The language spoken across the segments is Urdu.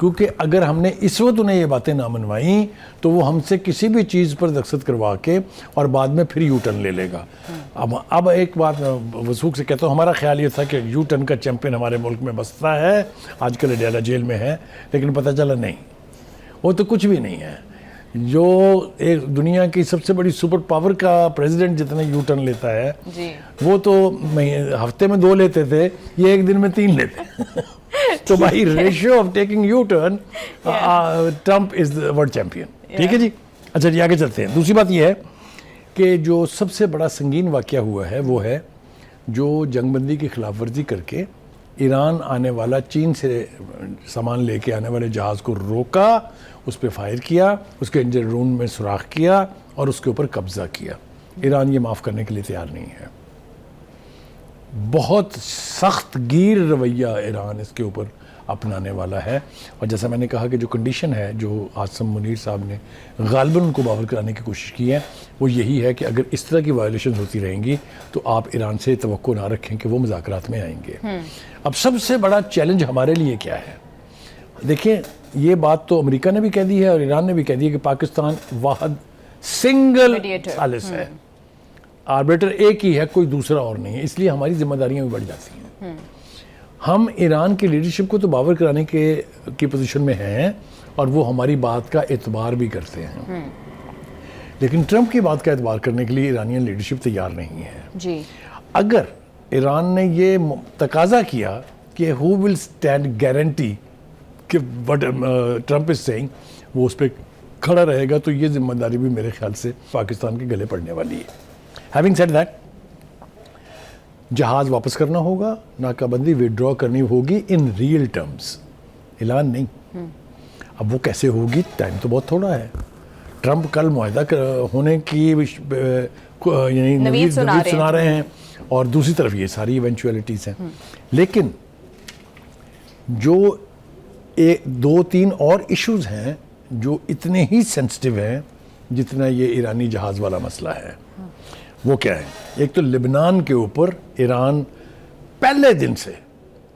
کیونکہ اگر ہم نے اس وقت انہیں یہ باتیں نہ منوائیں تو وہ ہم سے کسی بھی چیز پر دستخط کروا کے اور بعد میں پھر یو ٹرن لے لے گا. اب ایک بات میں وثوق سے کہتا ہوں, ہمارا خیال یہ تھا کہ یو ٹرن کا چیمپئن ہمارے ملک میں بستا ہے, آج کل اڈیالہ جیل میں ہے, لیکن پتہ چلا نہیں, وہ تو کچھ بھی نہیں ہے. جو ایک دنیا کی سب سے بڑی سپر پاور کا پریزیڈنٹ جتنا یو ٹرن لیتا ہے وہ تو ہفتے میں 2 لیتے تھے, یہ ایک دن میں 3 لیتے. تو بھائی ratio of taking you turn, Trump is the world champion. ٹھیک ہے جی, اچھا جی آگے چلتے ہیں. دوسری بات یہ ہے کہ جو سب سے بڑا سنگین واقعہ ہوا ہے وہ ہے جو جنگ بندی کی خلاف ورزی کر کے ایران آنے والا, چین سے سامان لے کے آنے والے جہاز کو روکا, اس پہ فائر کیا, اس کے انجن روم میں سوراخ کیا اور اس کے اوپر قبضہ کیا. ایران یہ معاف کرنے کے لیے تیار نہیں ہے. بہت سخت گیر رویہ ایران اس کے اوپر اپنانے والا ہے. اور جیسا میں نے کہا کہ جو کنڈیشن ہے جو عاصم منیر صاحب نے غالباً ان کو باور کرانے کی کوشش کی ہے وہ یہی ہے کہ اگر اس طرح کی وائلیشن ہوتی رہیں گی تو آپ ایران سے توقع نہ رکھیں کہ وہ مذاکرات میں آئیں گے. اب سب سے بڑا چیلنج ہمارے لیے کیا ہے؟ دیکھیں, یہ بات تو امریکہ نے بھی کہہ دی ہے اور ایران نے بھی کہہ دی ہے کہ پاکستان واحد سنگل ثالث ہے, آربیٹر ایک ہی ہے, کوئی دوسرا اور نہیں ہے. اس لیے ہماری ذمہ داریاں بھی بڑھ جاتی ہیں. ہم ایران کی لیڈرشپ کو تو باور کرانے کی پوزیشن میں ہیں اور وہ ہماری بات کا اعتبار بھی کرتے ہیں, لیکن ٹرمپ کی بات کا اعتبار کرنے کے لیے ایرانین لیڈرشپ تیار نہیں ہے. جی, اگر ایران نے یہ تقاضا کیا کہ who will stand guarantee کہ what Trump is saying, وہ اس پہ کھڑا رہے گا, تو یہ ذمہ داری بھی میرے خیال سے پاکستان کے گلے پڑنے والی ہے. Having said that, جہاز واپس کرنا ہوگا, ناکہ بندی withdraw کرنی ہوگی in real terms, اعلان نہیں. اب وہ کیسے ہوگی؟ ٹائم تو بہت تھوڑا ہے. ٹرمپ کل معاہدہ ہونے کی یعنی نوید سنا رہے ہیں اور دوسری طرف یہ ساری ایونچولیٹیز ہیں, لیکن جو 2-3 اور ایشوز ہیں جو اتنے ہی سینسٹیو ہیں جتنا یہ ایرانی جہاز والا مسئلہ ہے. وہ کیا ہے؟ ایک تو لبنان کے اوپر ایران پہلے دن سے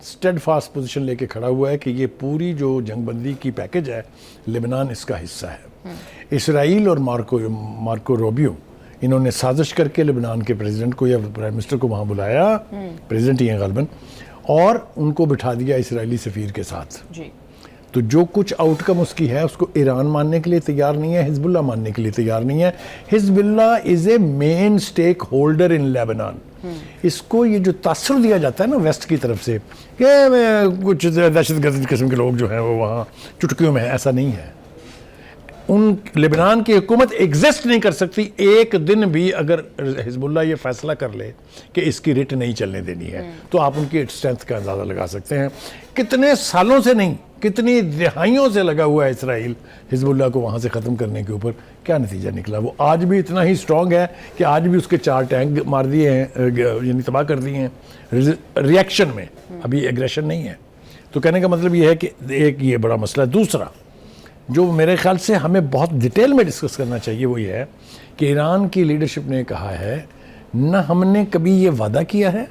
اسٹیڈ فاسٹ پوزیشن لے کے کھڑا ہوا ہے کہ یہ پوری جو جنگ بندی کی پیکج ہے لبنان اس کا حصہ ہے. اسرائیل اور مارکو روبیو انہوں نے سازش کر کے لبنان کے پریزیڈنٹ کو یا پرائم منسٹر کو وہاں بلایا, پریزیڈنٹ ہی ہیں غالباً, اور ان کو بٹھا دیا اسرائیلی سفیر کے ساتھ. تو جو کچھ آؤٹ کم اس کی ہے اس کو ایران ماننے کے لیے تیار نہیں ہے, حزب اللہ ماننے کے لیے تیار نہیں ہے. حزب اللہ از اے مین سٹیک ہولڈر ان لیبنان. اس کو یہ جو تاثر دیا جاتا ہے نا ویسٹ کی طرف سے کہ کچھ دہشت گرد قسم کے لوگ جو ہیں وہ وہاں چٹکیوں میں ہیں, ایسا نہیں ہے. ان لبنان کی حکومت ایگزسٹ نہیں کر سکتی ایک دن بھی اگر حزب اللہ یہ فیصلہ کر لے کہ اس کی رٹ نہیں چلنے دینی ہے. تو آپ ان کی اسٹرینتھ کا اندازہ لگا سکتے ہیں. کتنے سالوں سے نہیں, کتنی دہائیوں سے لگا ہوا ہے اسرائیل حزب اللہ کو وہاں سے ختم کرنے کے اوپر. کیا نتیجہ نکلا؟ وہ آج بھی اتنا ہی سٹرونگ ہے کہ آج بھی اس کے 4 ٹینک مار دیے ہیں, یعنی تباہ کر دیے ہیں ریئیکشن میں, ابھی ایگریشن نہیں ہے. تو کہنے کا مطلب یہ ہے کہ ایک یہ بڑا مسئلہ ہے. دوسرا جو میرے خیال سے ہمیں بہت ڈیٹیل میں ڈسکس کرنا چاہیے وہ یہ ہے کہ ایران کی لیڈرشپ نے کہا ہے نہ ہم نے کبھی یہ وعدہ کیا ہے,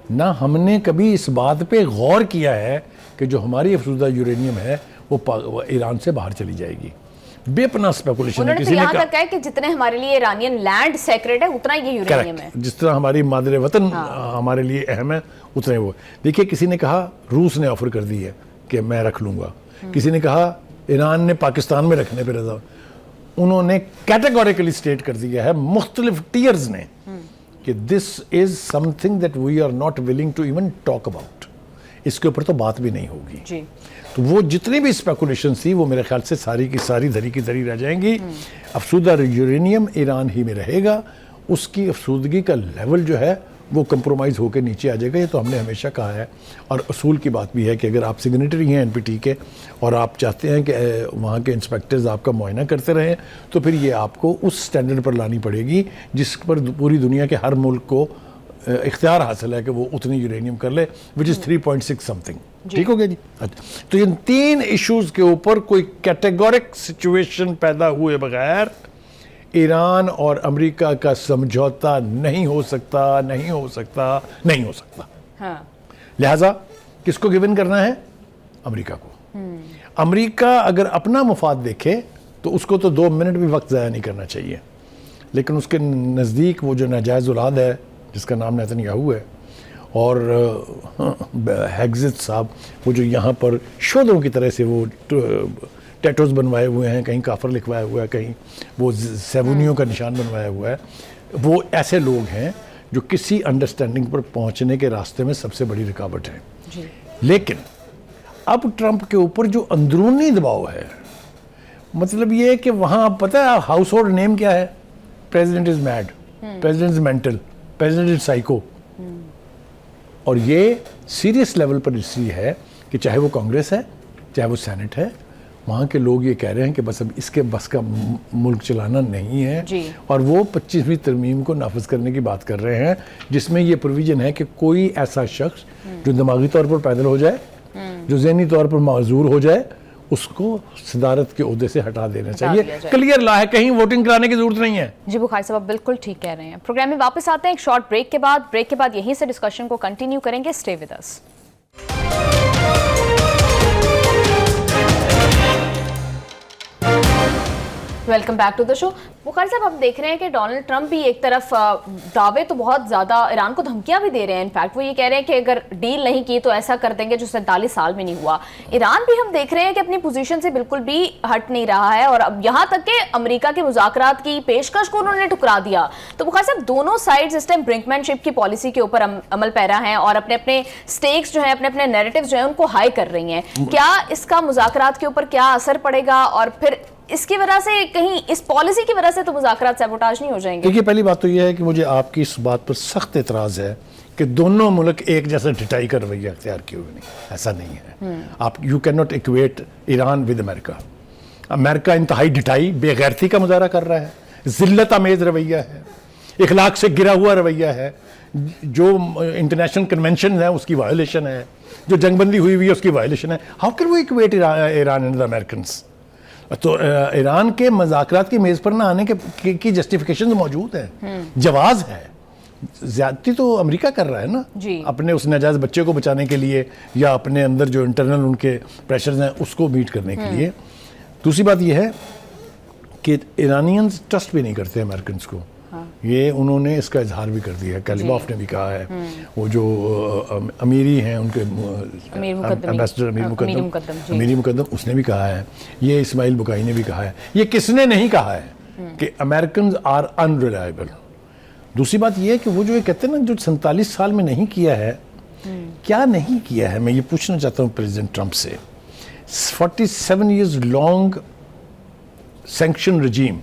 نہ ہم نے کبھی اس بات پہ غور کیا ہے کہ جو ہماری افزودہ یورینیم ہے وہ ایران سے باہر چلی جائے گی. بے پناہ اسپیکولیشن ہے. کسی نے کہا ہے کہ جتنے ہمارے لیے ایرانین لینڈ سیکریٹ ہے اتنا یہ یورینیم ہے. جس طرح ہماری مادر وطن ہمارے لیے اہم ہے اتنا ہی وہ. دیکھیے, کسی نے کہا روس نے آفر کر دی ہے کہ میں رکھ لوں گا, کسی نے کہا ایران نے پاکستان میں رکھنے پہ رضا. انہوں نے کیٹیگوریکلی سٹیٹ کر دیا ہے مختلف ٹیئرز نے کہ this is something that we are not willing to even talk about. اس کے اوپر تو بات بھی نہیں ہوگی. تو وہ جتنی بھی اسپیکولیشن تھی وہ میرے خیال سے ساری کی ساری دھری کی دھری رہ جائیں گی. افسودہ یورینیم ایران ہی میں رہے گا, اس کی افسودگی کا لیول جو ہے وہ کمپرومائز ہو کے نیچے آ جائے گا. یہ تو ہم نے ہمیشہ کہا ہے اور اصول کی بات بھی ہے کہ اگر آپ سگنیٹری ہیں NPT کے اور آپ چاہتے ہیں کہ وہاں کے انسپیکٹرز آپ کا معائنہ کرتے رہیں تو پھر یہ آپ کو اس سٹینڈرڈ پر لانی پڑے گی جس پر پوری دنیا کے ہر ملک کو اختیار حاصل ہے کہ وہ اتنی یورینیم کر لے, وچ از 3.6 سم تھنگ. ٹھیک ہو گیا جی. تو ان 3 ایشوز کے اوپر کوئی کیٹیگورک سچویشن پیدا ہوئے بغیر ایران اور امریکہ کا سمجھوتا نہیں ہو سکتا, نہیں ہو سکتا, نہیں ہو سکتا. لہٰذا کس کو گیون کرنا ہے؟ امریکہ کو. امریکہ اگر اپنا مفاد دیکھے تو اس کو تو 2 منٹ بھی وقت ضائع نہیں کرنا چاہیے، لیکن اس کے نزدیک وہ جو ناجائز اولاد ہے جس کا نام نیتنیاہو ہے اور ہیگزت صاحب، وہ جو یہاں پر شودوں کی طرح سے وہ ٹیٹوز بنوائے ہوئے ہیں، کہیں کافر لکھوایا ہوا ہے، کہیں وہ سیبونیوں کا نشان بنوایا ہوا ہے، وہ ایسے لوگ ہیں جو کسی انڈرسٹینڈنگ پر پہنچنے کے راستے میں سب سے بڑی رکاوٹ ہے۔ لیکن اب ٹرمپ کے اوپر جو اندرونی دباؤ ہے، مطلب یہ ہے کہ وہاں پتہ ہے ہاؤس ہولڈ نیم کیا ہے؟ President is made, president is mental, president is psycho. اور یہ سیریس لیول پر اس لیے ہے کہ چاہے وہ کانگریس ہے چاہے وہ سینٹ ہے، وہاں کے لوگ یہ کہہ رہے ہیں کہ بس اب اس کے بس کا ملک چلانا نہیں ہے، اور وہ 25ویں ترمیم کو نافذ کرنے کی بات کر رہے ہیں، جس میں یہ پروویژن ہے کہ کوئی ایسا شخص جو دماغی طور پر پیدل ہو جائے، جو ذہنی طور پر معذور ہو جائے، اس کو صدارت کے عہدے سے ہٹا دینا چاہیے۔ کلیئر لا ہے، کہیں ووٹنگ کرانے کی ضرورت نہیں ہے۔ جی بخاری صاحب بالکل ٹھیک کہہ رہے ہیں۔ پروگرام میں واپس آتے ہیں ایک شارٹ بریک کے بعد یہیں سے ڈسکشن کو کنٹینیو کریں گے۔ Stay with us. Welcome back to the show. Bukhari صاحب ہم دیکھ رہے ہیں کہ ڈونلڈ ٹرمپ بھی ایک طرف دعوے تو بہت زیادہ ایران کو دھمکیاں بھی دے رہے ہیں، انفیکٹ وہ یہ کہہ رہے ہیں کہ اگر ڈیل نہیں کی تو ایسا کر دیں گے جو 47 سال میں نہیں ہوا۔ ایران بھی ہم دیکھ رہے ہیں کہ اپنی پوزیشن سے بالکل بھی ہٹ نہیں رہا ہے، اور اب یہاں تک کہ امریکہ کے مذاکرات کی پیشکش کو انہوں نے ٹھکرا دیا۔ تو بخاری صاحب دونوں سائڈز اس ٹائم برنکمین شپ کی پالیسی کے اوپر عمل پیرا ہیں اور اپنے اپنے سٹیکس جو ہیں، اپنے اپنے نیریٹیوز جو ہیں ان کو ہائی کر رہی ہیں۔ کیا اس کا مذاکرات کے اوپر کیا اثر پڑے گا، اور پھر اس کی وجہ سے کہیں اس پالیسی کی وجہ سے تو مذاکرات سیبوٹاج نہیں ہو جائیں گے؟ دیکھیے پہلی بات تو یہ ہے کہ مجھے آپ کی اس بات پر سخت اعتراض ہے کہ دونوں ملک ایک جیسا ڈٹائی کا رویہ اختیار کیے ہوئے نہیں، ایسا نہیں ہے۔ آپ you can not equate Iran with America. امریکہ انتہائی ڈٹائی، بے غیرتی کا مظاہرہ کر رہا ہے، ذلت آمیز رویہ ہے، اخلاق سے گرا ہوا رویہ ہے، جو انٹرنیشنل کنونشن ہے اس کی وائلیشن ہے، جو جنگ بندی ہوئی ہے اس کی وائلیشن ہے۔ How can we equate Iran and the Americans? تو ایران کے مذاکرات کی میز پر نہ آنے کی جسٹیفیکیشن موجود ہے، جواز ہے۔ زیادتی تو امریکہ کر رہا ہے نا، اپنے اس ناجائز بچے کو بچانے کے لیے یا اپنے اندر جو انٹرنل ان کے پریشرز ہیں اس کو میٹ کرنے کے لیے۔ دوسری بات یہ ہے کہ ایرانینز ٹرسٹ بھی نہیں کرتے امریکنز کو، یہ انہوں نے اس کا اظہار بھی کر دیا ہے۔ کلیباف نے بھی کہا ہے، وہ جو امیری ہیں ان کے امبیسڈر امیر مقدم، اس نے بھی کہا ہے، یہ اسماعیل بکائی نے بھی کہا ہے۔ یہ کس نے نہیں کہا ہے کہ امریکنز آر انریلائبل۔ دوسری بات یہ ہے کہ وہ جو یہ کہتے ہیں نا جو 47 سال میں نہیں کیا ہے، کیا نہیں کیا ہے؟ میں یہ پوچھنا چاہتا ہوں پریزیڈنٹ ٹرمپ سے۔ 47 ایئرز لانگ سینکشن رجیم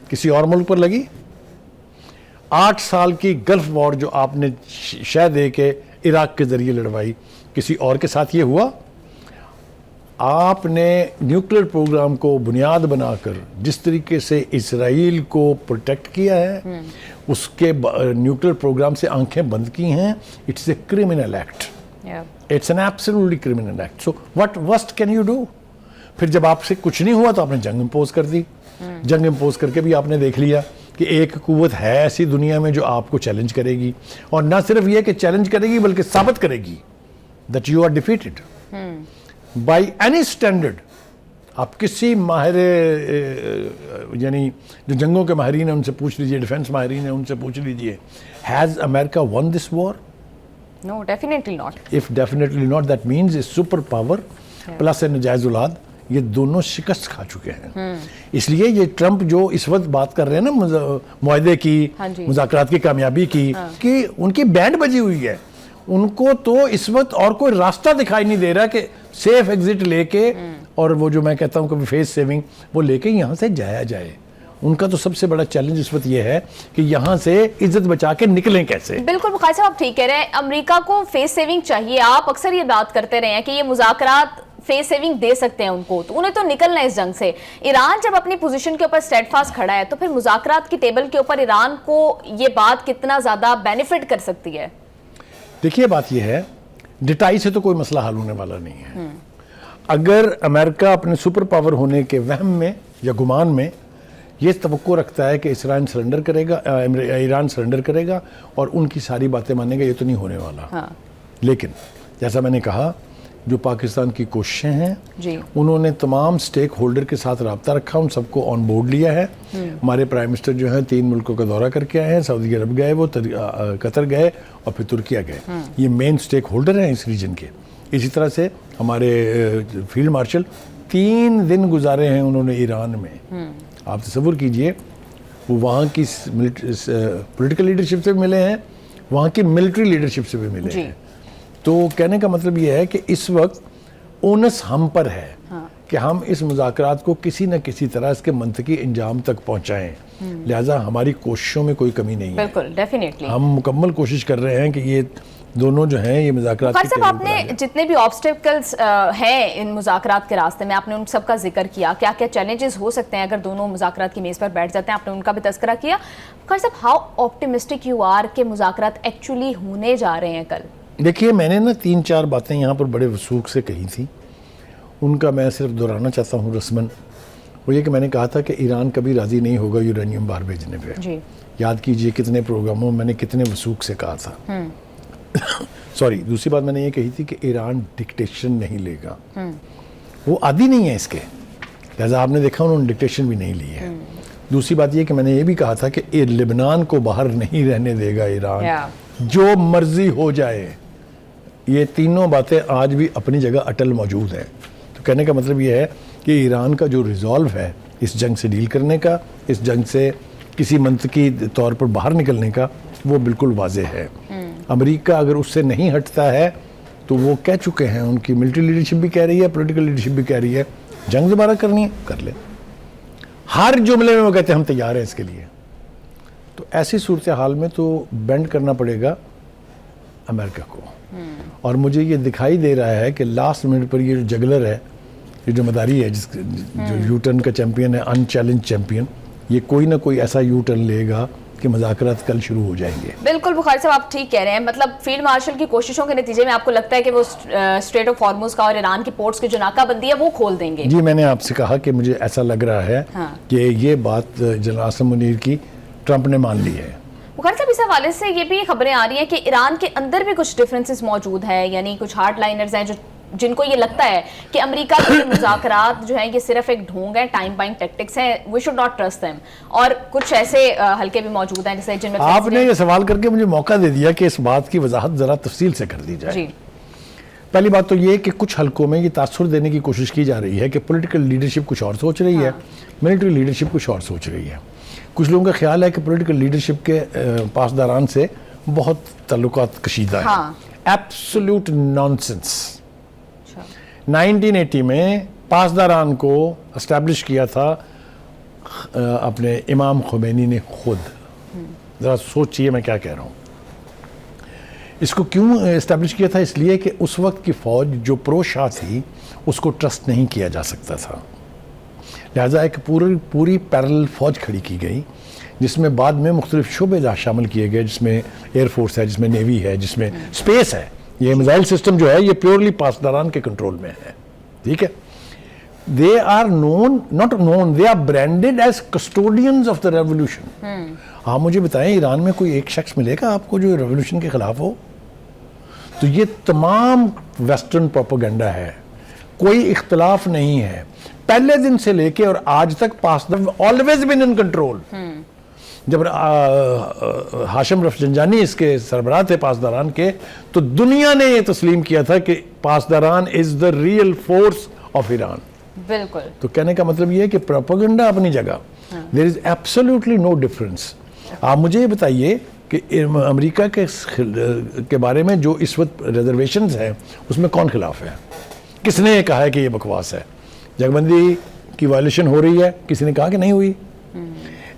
کسی اور ملک پر لگی؟ 8 سال کی گلف وار جو آپ نے شہ دے کے عراق کے ذریعے لڑوائی، کسی اور کے ساتھ یہ ہوا؟ آپ نے نیوکلیر پروگرام کو بنیاد بنا کر جس طریقے سے اسرائیل کو پروٹیکٹ کیا ہے، اس کے نیوکلیر پروگرام سے آنکھیں بند کی ہیں۔ It's a criminal act, it's an absolutely criminal act. So what worst can you do? پھر جب آپ سے کچھ نہیں ہوا تو آپ نے جنگ امپوز کر دی۔ جنگ امپوز کر کے بھی آپ نے دیکھ لیا کہ ایک قوت ہے ایسی دنیا میں جو آپ کو چیلنج کرے گی، اور نہ صرف یہ کہ چیلنج کرے گی بلکہ ثابت کرے گی that you are defeated by any standard۔ آپ کسی ماہر یعنی جو جنگوں کے ماہرین ہیں ان سے پوچھ لیجئے، ڈیفنس ماہرین ہیں ان سے پوچھ لیجئے، has America won this war? No, definitely not. If definitely not, that means a super power plus a نجائز اولاد، یہ دونوں شکست کھا چکے ہیں۔ اس لیے یہ ٹرمپ جو اس وقت بات کر رہے ہیں نا معاہدے کی، مذاکرات کی کامیابی کی، کہ ان کی بینڈ بجی ہوئی ہے، ان کو تو اس وقت اور کوئی راستہ دکھائی نہیں دے رہا کہ سیف ایگزٹ لے کے، اور وہ جو میں کہتا ہوں کہ فیس سیونگ وہ لے کے یہاں سے جایا جائے۔ ان کا تو سب سے بڑا چیلنج اس وقت یہ ہے کہ یہاں سے عزت بچا کے نکلیں کیسے۔ بالکل بخاری صاحب آپ ٹھیک کہہ رہے ہیں، امریکہ کو فیس سیونگ چاہیے۔ آپ اکثر یہ بات کرتے رہے ہیں کہ یہ مذاکرات فیس سیونگ دے سکتے ہیں ان کو، تو انہیں تو نکلنا ہے اس جنگ سے۔ ایران جب اپنی پوزیشن کے اوپر اسٹیڈ فاسٹ کھڑا ہے تو پھر مذاکرات کی ٹیبل کے اوپر ایران کو یہ بات کتنا زیادہ بینیفٹ کر سکتی ہے؟ دیکھیے بات یہ ہے، ڈٹائی سے تو کوئی مسئلہ حل ہونے والا نہیں ہے۔ اگر امریکہ اپنے سپر پاور ہونے کے وہم میں یا گمان میں یہ توقع رکھتا ہے کہ ایران سرنڈر کرے گا اور ان کی ساری باتیں مانے گا، یہ تو نہیں ہونے والا۔ لیکن جیسا میں نے کہا جو پاکستان کی کوششیں ہیں جی انہوں نے تمام سٹیک ہولڈر کے ساتھ رابطہ رکھا، ان سب کو آن بورڈ لیا ہے. ہمارے پرائم منسٹر جو ہیں 3 ملکوں کا دورہ کر کے آئے ہیں، سعودی عرب گئے، وہ قطر گئے اور پھر ترکیہ گئے. یہ مین سٹیک ہولڈر ہیں اس ریجن کے. اسی طرح سے ہمارے فیلڈ مارشل 3 دن گزارے ہیں انہوں نے ایران میں. آپ تصور کیجئے، وہ وہاں کی پولیٹیکل لیڈرشپ سے بھی ملے ہیں، وہاں کی ملٹری لیڈرشپ سے بھی ملے ہیں. تو کہنے کا مطلب یہ ہے کہ اس وقت اونس ہم پر ہے کہ ہم اس مذاکرات کو کسی نہ کسی طرح اس کے منطقی انجام تک پہنچائیں. لہٰذا ہماری کوششوں میں کوئی کمی نہیں ہے. بالکل ڈیفینیٹلی ہم مکمل کوشش کر رہے ہیں کہ یہ دونوں جو ہیں یہ مذاکرات خیر صاحب، آپ نے جتنے بھی آبسٹیکلز ہیں ان مذاکرات کے راستے میں، آپ نے ان سب کا ذکر کیا. کیا کیا چیلنجز ہو سکتے ہیں اگر دونوں مذاکرات کی میز پر بیٹھ جاتے ہیں؟ آپ نے ان کا بھی تذکرہ کیا. خیر صاحب، ہاؤ آپٹیمسٹک یو آر کہ مذاکرات ایکچولی ہونے جا رہے ہیں کل؟ دیکھیے، میں نے نا 3-4 باتیں یہاں پر بڑے وثوق سے کہی تھیں، ان کا میں صرف دہرانا چاہتا ہوں رسماً. وہ یہ کہ میں نے کہا تھا کہ ایران کبھی راضی نہیں ہوگا یورینیم بار بھیجنے پہ. جی یاد کیجئے کتنے پروگراموں میں نے کتنے وثوق سے کہا تھا. سوری، دوسری بات میں نے یہ کہی تھی کہ ایران ڈکٹیشن نہیں لے گا، وہ عادی نہیں ہے اس کے، لہٰذا آپ نے دیکھا انہوں نے ڈکٹیشن بھی نہیں لی ہے. دوسری بات یہ کہ میں نے یہ بھی کہا تھا کہ لبنان کو باہر نہیں رہنے دے گا ایران، جو مرضی ہو جائے. یہ تینوں باتیں آج بھی اپنی جگہ اٹل موجود ہیں. تو کہنے کا مطلب یہ ہے کہ ایران کا جو ریزالو ہے اس جنگ سے ڈیل کرنے کا، اس جنگ سے کسی منطقی طور پر باہر نکلنے کا، وہ بالکل واضح ہے. امریکہ اگر اس سے نہیں ہٹتا ہے تو وہ کہہ چکے ہیں، ان کی ملٹری لیڈرشپ بھی کہہ رہی ہے، پولیٹیکل لیڈرشپ بھی کہہ رہی ہے، جنگ دوبارہ کرنی ہے کر لیں. ہر جملے میں وہ کہتے ہیں ہم تیار ہیں اس کے لیے. تو ایسی صورتحال میں تو بینڈ کرنا پڑے گا امریکہ کو. اور مجھے یہ دکھائی دے رہا ہے کہ لاسٹ منٹ پر یہ جو جگلر ہے، یہ جو مداری ہے، جو یو ٹرن کا چیمپئن ہے، ان چیلنج چیمپئن، یہ کوئی نہ کوئی ایسا یو ٹرن لے گا کہ مذاکرات کل شروع ہو جائیں گے. بالکل بخاری صاحب، آپ ٹھیک کہہ رہے ہیں. مطلب فیلڈ مارشل کی کوششوں کے نتیجے میں آپ کو لگتا ہے کہ وہ اسٹریٹ آف ہارموز کا اور ایران کی پورٹس کی جو ناکہ بندی ہے وہ کھول دیں گے؟ جی، میں نے آپ سے کہا کہ مجھے ایسا لگ رہا ہے کہ یہ بات جنرل عاصم منیر کی ٹرمپ نے مان لی ہے. بخاری صاحب، اس حوالے سے یہ بھی خبریں آ رہی ہیں کہ ایران کے اندر بھی کچھ ڈفرینسز موجود ہے، یعنی کچھ ہارڈ لائنرز ہیں جن کو یہ لگتا ہے کہ امریکہ کے مذاکرات جو ہیں یہ صرف ایک ڈھونگ ہے، ٹائم بائنگ ٹیکٹکس ہیں، we should not trust them. اور کچھ ایسے حلقے بھی موجود ہیں جن میں آپ نے یہ سوال کر کے مجھے موقع دے دیا کہ اس بات کی وضاحت ذرا تفصیل سے کر دی جائے. جی، پہلی بات تو یہ کہ کچھ حلقوں میں یہ تاثر دینے کی کوشش کی جا رہی ہے کہ پولیٹیکل لیڈرشپ کچھ اور سوچ رہی ہے، ملٹری لیڈرشپ کچھ اور سوچ رہی ہے. کچھ لوگوں کا خیال ہے کہ پولیٹیکل لیڈرشپ کے پاسداران سے بہت تعلقات کشیدہ ہیں. Absolute nonsense. 1980 میں پاسداران کو اسٹیبلش کیا تھا اپنے امام خمینی نے خود. ذرا سوچئے میں کیا کہہ رہا ہوں. اس کو کیوں اسٹیبلش کیا تھا؟ اس لیے کہ اس وقت کی فوج جو پرو شاہ تھی اس کو ٹرسٹ نہیں کیا جا سکتا تھا، لہٰذا ایک پوری پیرل فوج کھڑی کی گئی جس میں بعد میں مختلف شعبے شامل کیے گئے، جس میں ایئر فورس ہے، جس میں نیوی ہے، جس میں اسپیس ہے. یہ میزائل سسٹم جو ہے یہ پیورلی پاسداران کے کنٹرول میں ہے. ٹھیک ہے. they are they are branded as custodians of the revolution. آپ مجھے بتائیں ایران میں کوئی ایک شخص ملے گا آپ کو جو ریولوشن کے خلاف ہو؟ تو یہ تمام ویسٹرن پروپیگنڈا ہے، کوئی اختلاف نہیں ہے. پہلے دن سے لے کے اور آج تک پاسدار always been in control. جب ہاشم رفسنجانی اس کے سربراہ تھے پاسداران کے، تو دنیا نے یہ تسلیم کیا تھا کہ پاسداران is the real force of Iran. بالکل. تو کہنے کا مطلب یہ ہے کہ پروپیگنڈا اپنی جگہ، دیر از ایبسولوٹلی نو ڈفرنس. آپ مجھے یہ بتائیے کہ امریکہ کے بارے میں جو اس وقت ریزرویشنز ہیں اس میں کون خلاف ہے؟ کس نے یہ کہا ہے کہ یہ بکواس ہے؟ جنگ بندی کی وائلیشن ہو رہی ہے، کسی نے کہا کہ نہیں ہوئی؟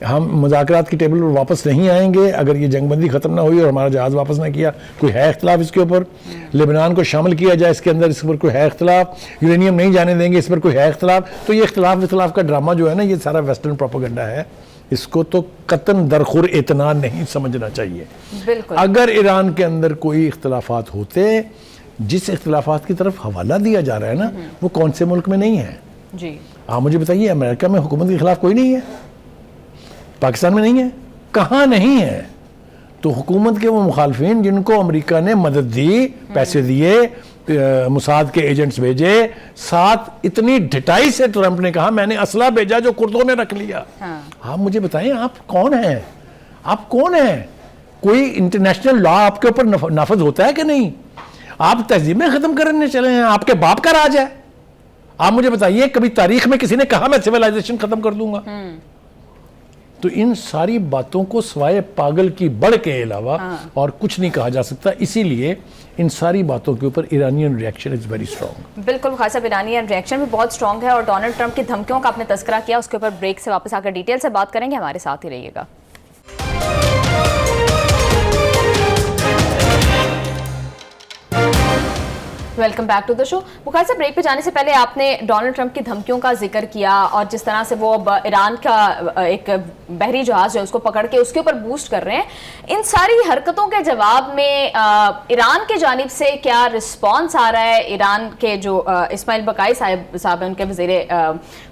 ہم مذاکرات کی ٹیبل پر واپس نہیں آئیں گے اگر یہ جنگ بندی ختم نہ ہوئی اور ہمارا جہاز واپس نہ کیا. کوئی ہے اختلاف اس کے اوپر؟ لبنان کو شامل کیا جائے اس کے اندر، اس پر کوئی ہے اختلاف؟ یورینیم نہیں جانے دیں گے، اس پر کوئی ہے اختلاف؟ تو یہ اختلاف کا ڈرامہ جو ہے نا، یہ سارا ویسٹرن پروپیگنڈا ہے. اس کو تو قطعاً درخور اطمینان نہیں سمجھنا چاہیے. بالکل. اگر ایران کے اندر کوئی اختلافات ہوتے، جس اختلافات کی طرف حوالہ دیا جا رہا ہے نا، وہ کون سے ملک میں نہیں ہے؟ جی آپ مجھے بتائیے، امریکہ میں حکومت کے خلاف کوئی نہیں ہے؟ پاکستان میں نہیں ہے؟ کہاں نہیں ہے؟ تو حکومت کے وہ مخالفین جن کو امریکہ نے مدد دی، پیسے دیے، موساد کے ایجنٹس بھیجے، ساتھ اتنی ڈٹائی سے ٹرمپ نے کہا میں نے اسلحہ بھیجا جو کردوں نے رکھ لیا۔ آپ مجھے بتائیں آپ کون ہیں؟ آپ کون ہیں؟ کوئی انٹرنیشنل لا آپ کے اوپر نافذ ہوتا ہے کہ نہیں؟ آپ تہذیبیں ختم کرنے چلے ہیں، آپ کے باپ کا راج ہے۔ آپ مجھے بتائیے کبھی تاریخ میں کسی نے کہا میں سیولائزیشن ختم کر دوں گا؟ تو ان ساری باتوں کو سوائے پاگل کی بڑھ کے علاوہ اور کچھ نہیں کہا جا سکتا، اسی لیے ان ساری باتوں کے اوپر Iranian reaction is very strong. بالکل خاص صاحب، ایرانین ریئیکشن بھی بہت اسٹرانگ ہے، اور ڈونلڈ ٹرمپ کی دھمکیوں کا آپ نے تذکرہ کیا، اس کے اوپر بریک سے واپس آ کر ڈیٹیل سے بات کریں گے، ہمارے ساتھ ہی رہیے گا۔ Welcome back to the show. Bukhari صاحب، بریک پہ جانے سے پہلے آپ نے ڈونلڈ ٹرمپ کی دھمکیوں کا ذکر کیا، اور جس طرح سے وہ ایران کا ایک بحری جہاز جو ہے اس کو پکڑ کے اس کے اوپر بوسٹ کر رہے ہیں، ان ساری حرکتوں کے جواب میں ایران کی جانب سے کیا رسپانس آ رہا ہے؟ ایران کے جو اسماعیل بقائی صاحب ہیں، ان کے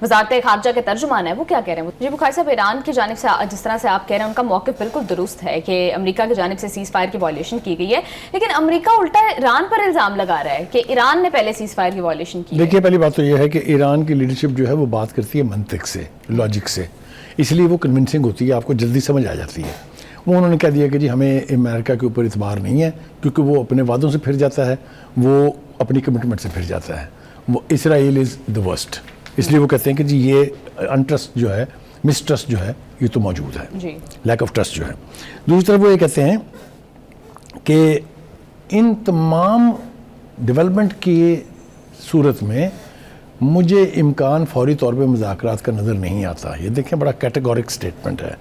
وزارت خارجہ کے ترجمان ہیں، وہ کیا کہہ رہے ہیں؟ جی بخاری صاحب، ایران کی جانب سے جس طرح سے آپ کہہ رہے ہیں ان کا موقف بالکل درست ہے کہ امریکا کی جانب سے سیز فائر کی وائلیشن کی گئی ہے، لیکن امریکہ الٹا ایران پر الزام لگا رہا ہے کہ ایران نے پہلے سیز فائر کی وائلیشن کی۔ دیکھیے پہلی بات تو یہ ہے کہ ایران کی لیڈرشپ جو ہے وہ بات کرتی ہے منطق سے، لاجک سے، اس لیے وہ کنونسنگ ہوتی ہے، آپ کو جلدی سمجھ آ جاتی ہے۔ وہ انہوں نے کہہ دیا کہ جی ہمیں امریکہ کے اوپر اعتبار نہیں ہے، کیونکہ وہ اپنے وعدوں سے پھر جاتا ہے، وہ اپنی کمٹمنٹ سے پھر جاتا ہے، وہ اسرائیل از دا ورسٹ، اس لیے وہ کہتے ہیں کہ جی یہ انٹرسٹ جو ہے، مسٹرسٹ جو ہے یہ تو موجود ہے، لیک آف ٹرسٹ جو ہے۔ دوسری طرف وہ یہ کہتے ہیں کہ ان تمام ڈیولپمنٹ کی صورت میں مجھے امکان فوری طور پہ مذاکرات کا نظر نہیں آتا۔ یہ دیکھیں بڑا کیٹیگورک سٹیٹمنٹ ہے،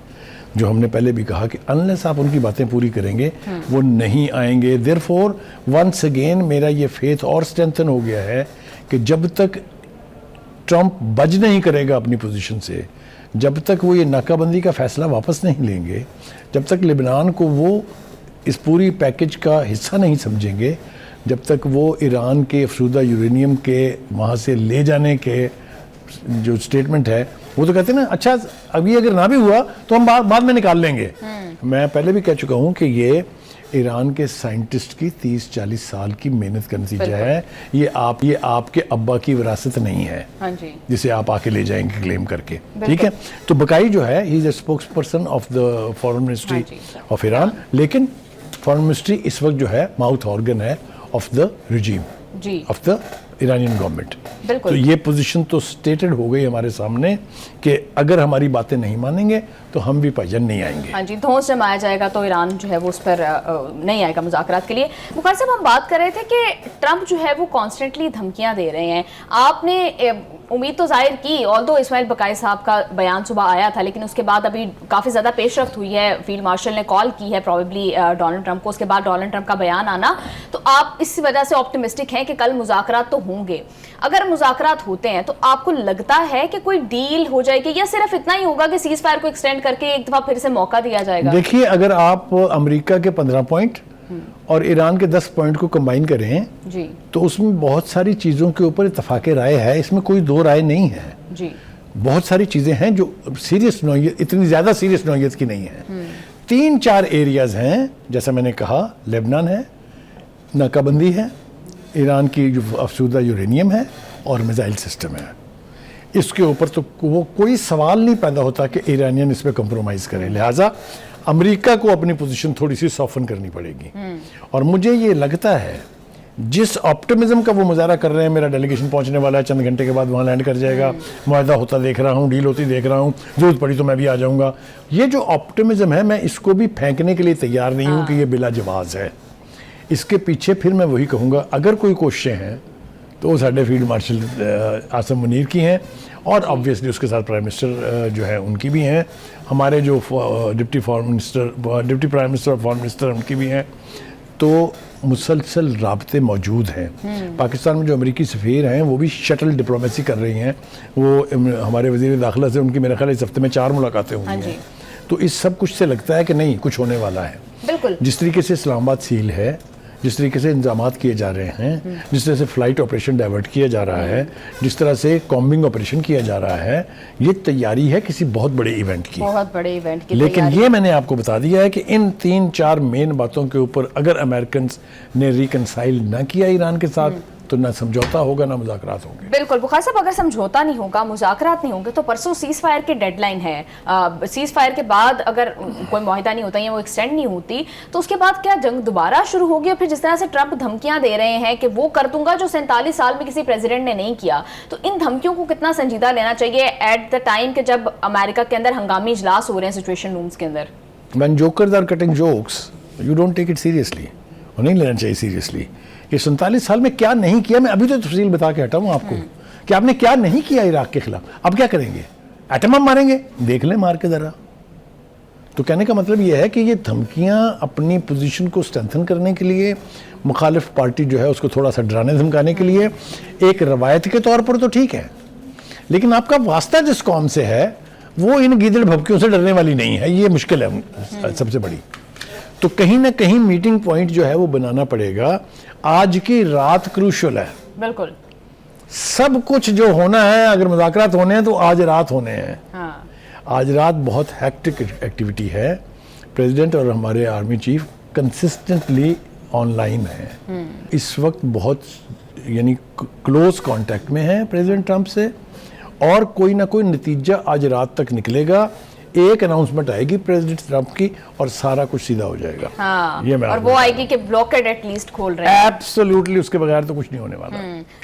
جو ہم نے پہلے بھی کہا کہ انلیس آپ ان کی باتیں پوری کریں گے وہ نہیں آئیں گے۔ دیئرفور ونس اگین میرا یہ فیتھ اور اسٹرینتھن ہو گیا ہے کہ جب تک ٹرمپ بج نہیں کرے گا اپنی پوزیشن سے، جب تک وہ یہ ناکہ بندی کا فیصلہ واپس نہیں لیں گے، جب تک لبنان کو وہ اس پوری پیکج کا حصہ نہیں سمجھیں گے، جب تک وہ ایران کے افسردہ یورینیم کے وہاں سے لے جانے کے جو سٹیٹمنٹ ہے، وہ تو کہتے ہیں نا اچھا ابھی اگر نہ بھی ہوا تو ہم بعد میں نکال لیں گے۔ میں پہلے بھی کہہ چکا ہوں کہ یہ ایران کے سائنٹسٹ کی 30-40 سال کی محنت کا نتیجہ ہے، یہ آپ کے ابا کی وراثت نہیں ہے جسے آپ آ کے لے جائیں گے کلیم کر کے، ٹھیک ہے؟ تو بقائی جو ہے he is a spokesperson of the foreign ministry of Iran, لیکن فارن منسٹری اس وقت جو ہے ماؤتھ آرگن ہے of the regime of the Iranian government. تو یہ پوزیشن تو سٹیٹڈ ہو گئی ہمارے سامنے کہ اگر ہماری باتیں نہیں مانیں گے تو ہم بھی پاجن نہیں آئیں گے۔ ہاں جی، دھونس جمایا جائے گا تو ایران جو ہے وہ اس پر نہیں آئے گا مذاکرات کے لیے۔ بخاری صاحب، ہم بات کر رہے تھے کہ ٹرمپ جو ہے وہ کانسٹنٹلی دھمکیاں دے رہے ہیں، آپ نے امید تو ظاہر کی، آلدو اسماعیل بقائی صاحب کا بیان صبح آیا تھا، لیکن اس کے بعد ابھی کافی زیادہ پیش رفت ہوئی ہے، فیلڈ مارشل نے کال کی ہے پروبیبلی ڈونلڈ ٹرمپ کو، اس کے بعد ڈونلڈ ٹرمپ کا بیان آنا، تو آپ اس وجہ سے آپٹیمسٹک ہیں کہ کل مذاکرات تو ہوں گے۔ اگر مذاکرات ہوتے ہیں تو آپ کو لگتا ہے کہ کوئی ڈیل ہو جائے گی، یا صرف اتنا ہی ہوگا کہ سیز فائر کو ایکسٹینڈ کر کے ایک دفعہ پھر سے موقع دیا جائے گا؟ دیکھیے اگر آپ امریکہ کے 15 پوائنٹ اور ایران کے 10 پوائنٹ کو کمبائن کریں تو اس میں بہت ساری چیزوں کے اوپر اتفاق رائے ہے، اس میں کوئی دو رائے نہیں ہے۔ بہت ساری چیزیں ہیں جو سیریس نوعیت، اتنی زیادہ سیریس نوعیت کی نہیں ہیں۔ 3-4 ایریاز ہیں، جیسا میں نے کہا لبنان ہے، ناکہ بندی ہے، ایران کی جو افسردہ یورینیم ہے اور میزائل سسٹم ہے۔ اس کے اوپر تو وہ کوئی سوال نہیں پیدا ہوتا کہ ایرانین اس پہ کمپرومائز کریں، لہٰذا امریکہ کو اپنی پوزیشن تھوڑی سی سافن کرنی پڑے گی۔ اور مجھے یہ لگتا ہے جس آپٹیمزم کا وہ مظاہرہ کر رہے ہیں، میرا ڈیلیگیشن پہنچنے والا ہے، چند گھنٹے کے بعد وہاں لینڈ کر جائے گا، معاہدہ ہوتا دیکھ رہا ہوں، ڈیل ہوتی دیکھ رہا ہوں، ضرورت پڑی تو میں بھی آ جاؤں گا، یہ جو آپٹیمزم ہے میں اس کو بھی پھینکنے کے لیے تیار نہیں ہوں کہ یہ بلا جواز ہے۔ اس کے پیچھے پھر میں وہی کہوں گا، اگر کوئی کوششیں ہیں تو وہ ساڈے فیلڈ مارشل عاصم منیر کی ہیں، اور آبویسلی اس کے ساتھ پرائم منسٹر جو ہے ان کی بھی ہیں، ہمارے جو ڈپٹی پرائم منسٹر اور فارن منسٹر ان کی بھی ہیں۔ تو مسلسل رابطے موجود ہیں۔ پاکستان میں جو امریکی سفیر ہیں وہ بھی شٹل ڈپلومیسی کر رہی ہیں، وہ ہمارے وزیر داخلہ سے ان کی میرے خیال اس ہفتے میں 4 ملاقاتیں ہوئی ہیں۔ تو اس سب کچھ سے لگتا ہے کہ نہیں کچھ ہونے والا ہے۔ بالکل جس طریقے سے اسلام آباد سیل ہے، جس طریقے سے انتظامات کیے جا رہے ہیں، جس طرح سے فلائٹ آپریشن ڈائیورٹ کیا جا رہا ہے، جس طرح سے کامبنگ آپریشن کیا جا رہا ہے، یہ تیاری ہے کسی بہت بڑے ایونٹ کی، بہت بڑے ایونٹ کی لیکن تیاری. یہ میں نے آپ کو بتا دیا ہے کہ ان 3-4 مین باتوں کے اوپر اگر امریکنز نے ریکنسائل نہ کیا ایران کے ساتھ تو نہ سمجھوتا ہوگا نہ مذاکرات ہوں گے. بالکل بخاری صاحب، اگر سمجھوتا نہیں ہوگا، مذاکرات نہیں ہوں گے، تو پرسوں سیز فائر کی ڈیڈ لائن ہے. سیز فائر کے بعد اگر کوئی معاہدہ نہیں ہوتا یا وہ ایکسٹینڈ نہیں ہوتی تو اس کے بعد کیا جنگ دوبارہ شروع ہوگی؟ اور پھر جس طرح سے ٹرمپ دھمکیاں دے رہے ہیں کہ وہ کر دوں گا جو 47 سال میں کسی پریزیڈنٹ نے نہیں کیا، تو ان دھمکیوں کو کتنا سنجیدہ لینا چاہیے ایٹ دا ٹائم کہ جب امریکہ کے اندر ہنگامی اجلاس ہو رہے ہیں سچویشن رومز کے اندر؟ When jokers are cutting jokes, you don't take it seriously. وہ نہیں لینا چاہیے سیریسلی. یہ 47 سال میں کیا نہیں کیا، میں ابھی تو تفصیل بتا کے ہٹا ہوں آپ کو کہ آپ نے کیا نہیں کیا عراق کے خلاف. اب کیا کریں گے؟ ایٹم بم ماریں گے؟ دیکھ لیں مار کے ذرا. تو کہنے کا مطلب یہ ہے کہ یہ دھمکیاں اپنی پوزیشن کو اسٹرینتھن کرنے کے لیے، مخالف پارٹی جو ہے اس کو تھوڑا سا ڈرانے دھمکانے کے لیے، ایک روایت کے طور پر تو ٹھیک ہے، لیکن آپ کا واسطہ جس قوم سے ہے وہ ان گیدڑ بھبکیوں سے ڈرنے والی نہیں ہے. یہ مشکل ہے سب سے بڑی. تو کہیں نہ کہیں میٹنگ پوائنٹ جو ہے وہ بنانا پڑے گا. آج کی رات کروشل ہے. بالکل سب کچھ جو ہونا ہے، اگر مذاکرات ہونے ہیں تو آج رات ہونے ہیں. آج رات بہت ہیکٹک ایکٹیویٹی ہے. پریزیڈنٹ اور ہمارے army chief consistently on line ہیں. اس وقت بہت یعنی کلوز کانٹیکٹ میں ہیں پریزیڈنٹ ٹرمپ سے، اور کوئی نہ کوئی نتیجہ آج رات تک نکلے گا. ایک اناؤنسمنٹ آئے گی پریزیڈنٹ ٹرمپ کی اور سارا کچھ سیدھا ہو جائے گا. یہ میں اور وہ آئے گی کہ بلاکڈ ایٹ لیسٹ کھول رہے ہیں. ایبسولوٹلی اس کے بغیر تو کچھ نہیں ہونے والا.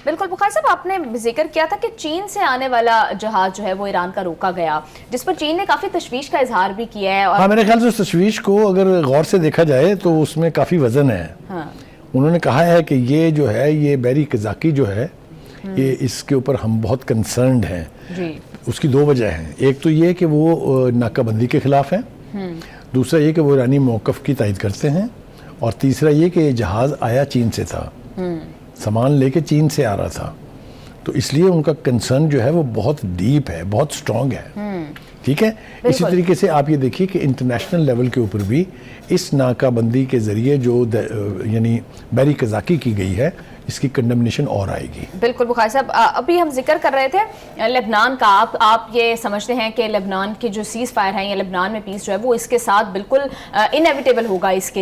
بالکل بخاری صاحب، آپ نے ذکر کیا تھا کہ چین سے آنے والا جہاز جو ہے وہ ایران کا روکا گیا، جس پر چین نے کافی تشویش کا اظہار بھی کیا ہے. ہاں، میرے خیال سے اس تشویش کو اگر غور سے دیکھا جائے تو اس میں کافی وزن ہے. انہوں نے کہا ہے کہ یہ جو ہے یہ بحری قزاقی جو ہے یہ اس کے اوپر ہم بہت کنسرنڈ ہیں. اس کی 2 وجہ ہیں. ایک تو یہ کہ وہ ناکہ بندی کے خلاف ہیں، دوسرا یہ کہ وہ ایرانی موقف کی تائید کرتے ہیں، اور تیسرا یہ کہ یہ جہاز آیا چین سے تھا، سامان لے کے چین سے آ رہا تھا. تو اس لیے ان کا کنسرن جو ہے وہ بہت ڈیپ ہے، بہت سٹرونگ ہے. ٹھیک ہے. اسی طریقے سے آپ یہ دیکھیے کہ انٹرنیشنل لیول کے اوپر بھی اس ناکہ بندی کے ذریعے جو یعنی بحری قزاقی کی گئی ہے اس کی کنڈمنیشن اور آئے گی. بالکل بخاری صاحب، ابھی ہم ذکر کر رہے تھے لبنان کا. آپ یہ سمجھتے ہیں کہ لبنان کی جو سیز فائر ہے یا لبنان میں پیس جو ہے وہ اس کے ساتھ بالکل انیویٹیبل ہوگا اس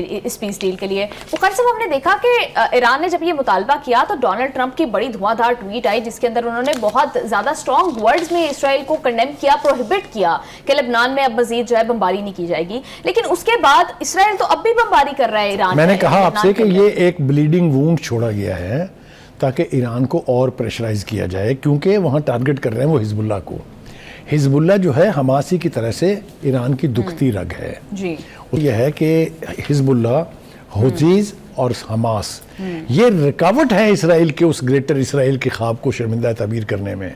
پیس ڈیل کے لیے؟ بخاری صاحب، ہم نے دیکھا کہ ایران نے جب یہ مطالبہ کیا تو ڈونلڈ ٹرمپ کی بڑی دھواں دھار ٹویٹ آئی جس کے اندر انہوں نے بہت زیادہ اسٹرانگ ورڈز میں اسرائیل کو کنڈیم کیا، پروہیبٹ کیا کہ لبنان میں اب مزید جو ہے بمباری نہیں کی جائے گی. لیکن اس کے بعد اسرائیل تو اب بھی بمباری کر رہا ہے ایران. میں نے کہا آپ سے کہ یہ ایک بلیڈنگ وونڈ چھوڑا گیا ہے تاکہ ایران کو اور پریشرائز کیا جائے، کیونکہ وہاں ٹارگٹ کر رہے ہیں وہ حزب اللہ کو. حزب اللہ جو ہے حماسی کی طرح سے ایران کی دکھتی رگ ہے. یہ ہے کہ حزب اللہ، حوثیز اور حماس یہ رکاوٹ ہے اسرائیل کے اس گریٹر اسرائیل کے خواب کو شرمندہ تعبیر کرنے میں.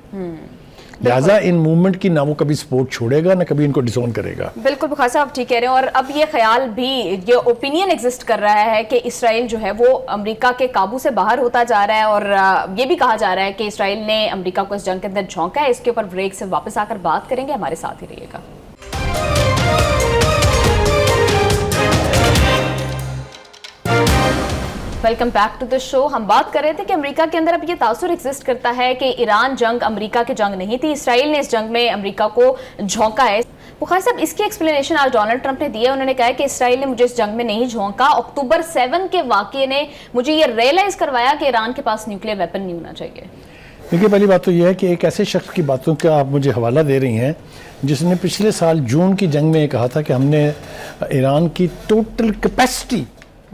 لہٰذا ان موومنٹ کی نہ وہ کبھی سپورٹ چھوڑے گا نہ کبھی ان کو ڈسون کرے گا. بالکل بخاری صاحب، آپ ٹھیک کہہ رہے ہیں. اور اب یہ خیال بھی، یہ اوپینین ایگزسٹ کر رہا ہے کہ اسرائیل جو ہے وہ امریکہ کے قابو سے باہر ہوتا جا رہا ہے، اور یہ بھی کہا جا رہا ہے کہ اسرائیل نے امریکہ کو اس جنگ کے اندر جھونکا ہے. اس کے اوپر بریک سے واپس آ کر بات کریں گے. ہمارے ساتھ ہی رہیے گا. ویلکم بیک ٹو دا شو. ہم بات کر رہے تھے کہ امریکہ کے اندر اب یہ تاثر ایگزسٹ کرتا ہے کہ ایران جنگ امریکہ کی جنگ نہیں تھی، اسرائیل نے اس جنگ میں امریکہ کو جھونکا ہے. بخاری صاحب، اس کی ایکسپلینیشن آج ڈونلڈ ٹرمپ نے دی ہے. انہوں نے کہا کہ اسرائیل نے مجھے اس جنگ میں نہیں جھونکا، اکتوبر 7 کے واقعے نے مجھے یہ ریئلائز کروایا کہ ایران کے پاس نیوکلیئر ویپن نہیں ہونا چاہیے. دیکھیے، پہلی بات تو یہ ہے کہ ایک ایسے شخص کی باتوں کا آپ مجھے حوالہ دے رہی ہیں جس نے پچھلے سال جون کی جنگ میں یہ کہا تھا کہ ہم نے ایران کی ٹوٹل کیپیسٹی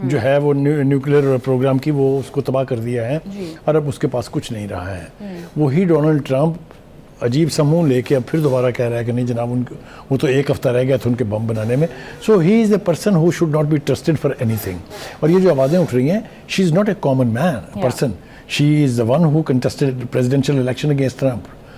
جو ہے وہ نیوکلیئر پروگرام کی وہ اس کو تباہ کر دیا ہے، اور اب اس کے پاس کچھ نہیں رہا ہے. وہی ڈونلڈ ٹرمپ عجیب سموں لے کے اب پھر دوبارہ کہہ رہا ہے کہ نہیں جناب، وہ تو 1 ہفتہ رہ گیا تھا ان کے بم بنانے میں. So he is a person who should not be trusted for anything. اور یہ جو آوازیں اٹھ رہی ہیں، she is not a common man person. She is the one who contested presidential election against Trump.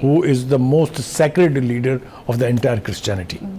who is the most sacred leader of the entire Christianity।